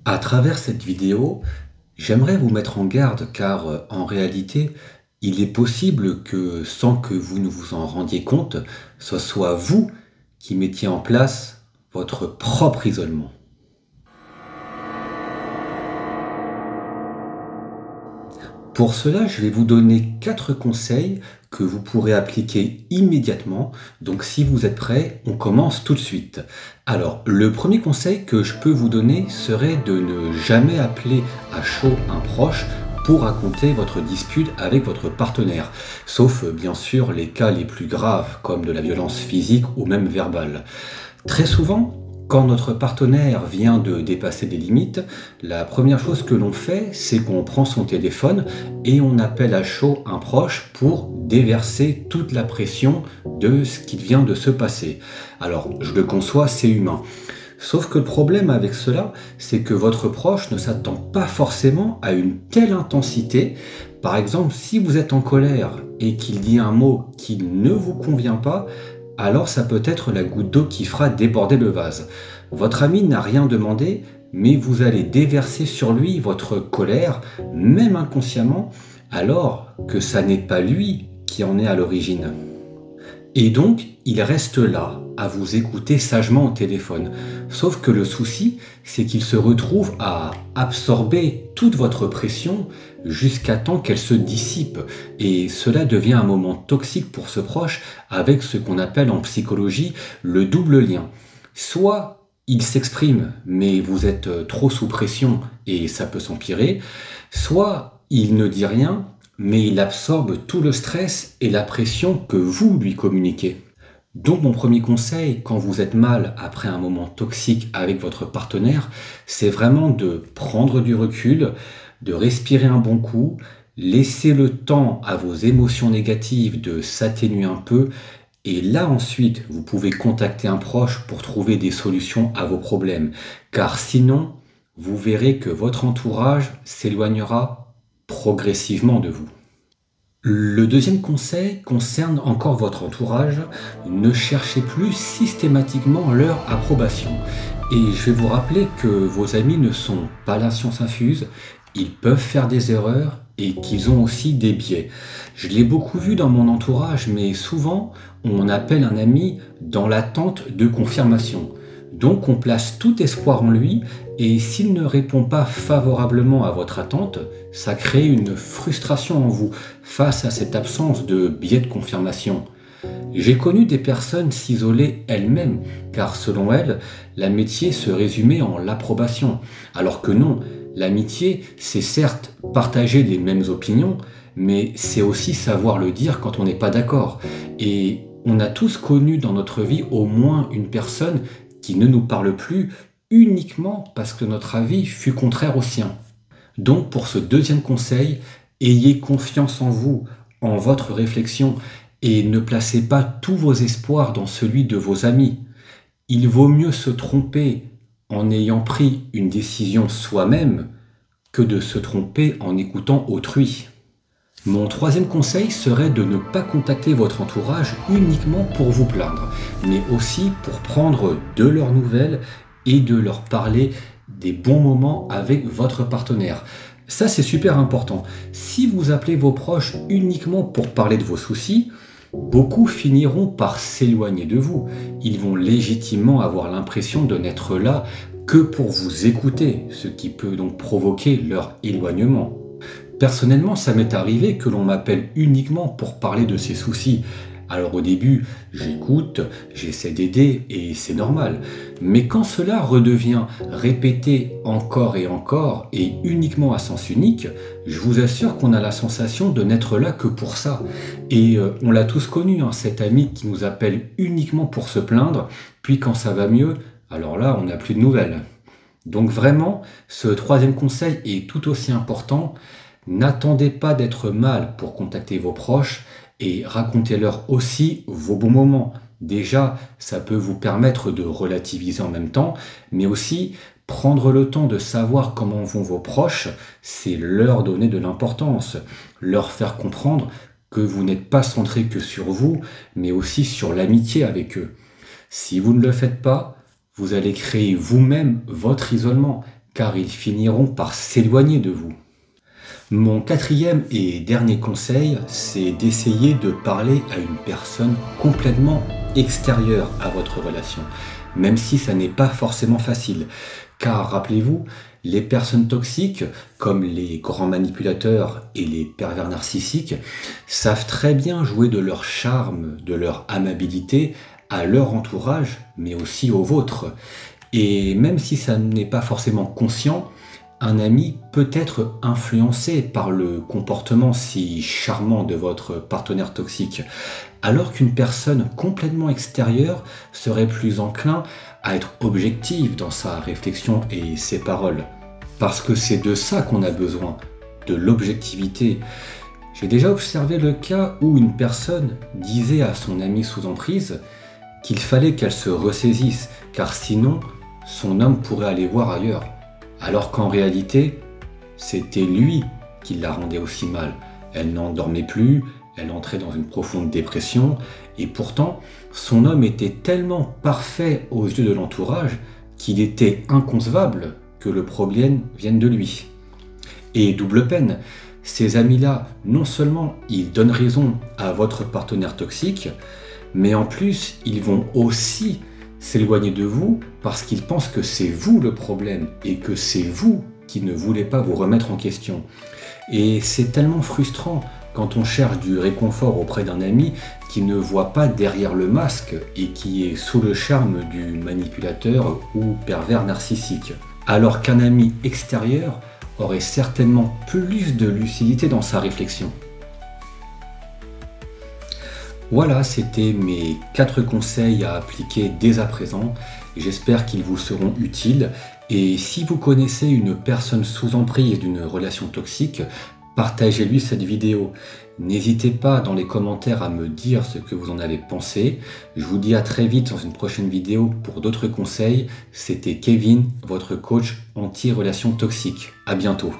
À travers cette vidéo, j'aimerais vous mettre en garde car en réalité, il est possible que sans que vous ne vous en rendiez compte, ce soit vous qui mettiez en place votre propre isolement. Pour cela, je vais vous donner 4 conseils que vous pourrez appliquer immédiatement. Donc si vous êtes prêts, on commence tout de suite. Alors, le premier conseil que je peux vous donner serait de ne jamais appeler à chaud un proche pour raconter votre dispute avec votre partenaire. Sauf bien sûr les cas les plus graves comme de la violence physique ou même verbale. Très souvent, quand notre partenaire vient de dépasser des limites, la première chose que l'on fait, c'est qu'on prend son téléphone et on appelle à chaud un proche pour déverser toute la pression de ce qui vient de se passer. Alors, je le conçois, c'est humain. Sauf que le problème avec cela, c'est que votre proche ne s'attend pas forcément à une telle intensité. Par exemple, si vous êtes en colère et qu'il dit un mot qui ne vous convient pas, alors ça peut être la goutte d'eau qui fera déborder le vase. Votre ami n'a rien demandé, mais vous allez déverser sur lui votre colère, même inconsciemment, alors que ça n'est pas lui qui en est à l'origine. Et donc, il reste là, à vous écouter sagement au téléphone. Sauf que le souci, c'est qu'il se retrouve à absorber toute votre pression jusqu'à temps qu'elle se dissipe. Et cela devient un moment toxique pour ce proche avec ce qu'on appelle en psychologie le double lien. Soit il s'exprime, mais vous êtes trop sous pression et ça peut s'empirer. Soit il ne dit rien, mais il absorbe tout le stress et la pression que vous lui communiquez. Donc mon premier conseil, quand vous êtes mal après un moment toxique avec votre partenaire, c'est vraiment de prendre du recul, de respirer un bon coup, laisser le temps à vos émotions négatives de s'atténuer un peu, et là ensuite, vous pouvez contacter un proche pour trouver des solutions à vos problèmes. Car sinon, vous verrez que votre entourage s'éloignera progressivement de vous. Le deuxième conseil concerne encore votre entourage. Ne cherchez plus systématiquement leur approbation. Et je vais vous rappeler que vos amis ne sont pas la science infuse, ils peuvent faire des erreurs et qu'ils ont aussi des biais. Je l'ai beaucoup vu dans mon entourage, mais souvent on appelle un ami dans l'attente de confirmation. Donc on place tout espoir en lui et s'il ne répond pas favorablement à votre attente, ça crée une frustration en vous face à cette absence de biais de confirmation. J'ai connu des personnes s'isoler elles-mêmes car selon elles, l'amitié se résumait en l'approbation. Alors que non, l'amitié c'est certes partager les mêmes opinions, mais c'est aussi savoir le dire quand on n'est pas d'accord. Et on a tous connu dans notre vie au moins une personne qui ne nous parle plus uniquement parce que notre avis fut contraire au sien. Donc pour ce deuxième conseil, ayez confiance en vous, en votre réflexion et ne placez pas tous vos espoirs dans celui de vos amis. Il vaut mieux se tromper en ayant pris une décision soi-même que de se tromper en écoutant autrui. Mon troisième conseil serait de ne pas contacter votre entourage uniquement pour vous plaindre, mais aussi pour prendre de leurs nouvelles et de leur parler des bons moments avec votre partenaire. Ça, c'est super important. Si vous appelez vos proches uniquement pour parler de vos soucis, beaucoup finiront par s'éloigner de vous. Ils vont légitimement avoir l'impression de n'être là que pour vous écouter, ce qui peut donc provoquer leur éloignement. Personnellement, ça m'est arrivé que l'on m'appelle uniquement pour parler de ses soucis. Alors au début, j'écoute, j'essaie d'aider et c'est normal. Mais quand cela redevient répété encore et uniquement à sens unique, je vous assure qu'on a la sensation de n'être là que pour ça. Et on l'a tous connu, hein, cet ami qui nous appelle uniquement pour se plaindre, puis quand ça va mieux, alors là, on n'a plus de nouvelles. Donc vraiment, ce troisième conseil est tout aussi important. N'attendez pas d'être mal pour contacter vos proches et racontez-leur aussi vos bons moments. Déjà, ça peut vous permettre de relativiser en même temps, mais aussi prendre le temps de savoir comment vont vos proches, c'est leur donner de l'importance, leur faire comprendre que vous n'êtes pas centré que sur vous, mais aussi sur l'amitié avec eux. Si vous ne le faites pas, vous allez créer vous-même votre isolement, car ils finiront par s'éloigner de vous. Mon quatrième et dernier conseil, c'est d'essayer de parler à une personne complètement extérieure à votre relation, même si ça n'est pas forcément facile. Car rappelez-vous, les personnes toxiques, comme les grands manipulateurs et les pervers narcissiques, savent très bien jouer de leur charme, de leur amabilité à leur entourage, mais aussi au vôtre. Et même si ça n'est pas forcément conscient, un ami peut être influencé par le comportement si charmant de votre partenaire toxique, alors qu'une personne complètement extérieure serait plus enclin à être objective dans sa réflexion et ses paroles. Parce que c'est de ça qu'on a besoin, de l'objectivité. J'ai déjà observé le cas où une personne disait à son ami sous emprise qu'il fallait qu'elle se ressaisisse, car sinon, son homme pourrait aller voir ailleurs. Alors qu'en réalité, c'était lui qui la rendait aussi mal. Elle n'en dormait plus, elle entrait dans une profonde dépression, et pourtant, son homme était tellement parfait aux yeux de l'entourage qu'il était inconcevable que le problème vienne de lui. Et double peine, ces amis-là, non seulement ils donnent raison à votre partenaire toxique, mais en plus, ils vont aussi s'éloigner de vous parce qu'ils pensent que c'est vous le problème et que c'est vous qui ne voulez pas vous remettre en question. Et c'est tellement frustrant quand on cherche du réconfort auprès d'un ami qui ne voit pas derrière le masque et qui est sous le charme du manipulateur ou pervers narcissique. Alors qu'un ami extérieur aurait certainement plus de lucidité dans sa réflexion. Voilà, c'était mes 4 conseils à appliquer dès à présent. J'espère qu'ils vous seront utiles. Et si vous connaissez une personne sous emprise d'une relation toxique, partagez-lui cette vidéo. N'hésitez pas dans les commentaires à me dire ce que vous en avez pensé. Je vous dis à très vite dans une prochaine vidéo pour d'autres conseils. C'était Kevin, votre coach anti-relations toxiques. À bientôt.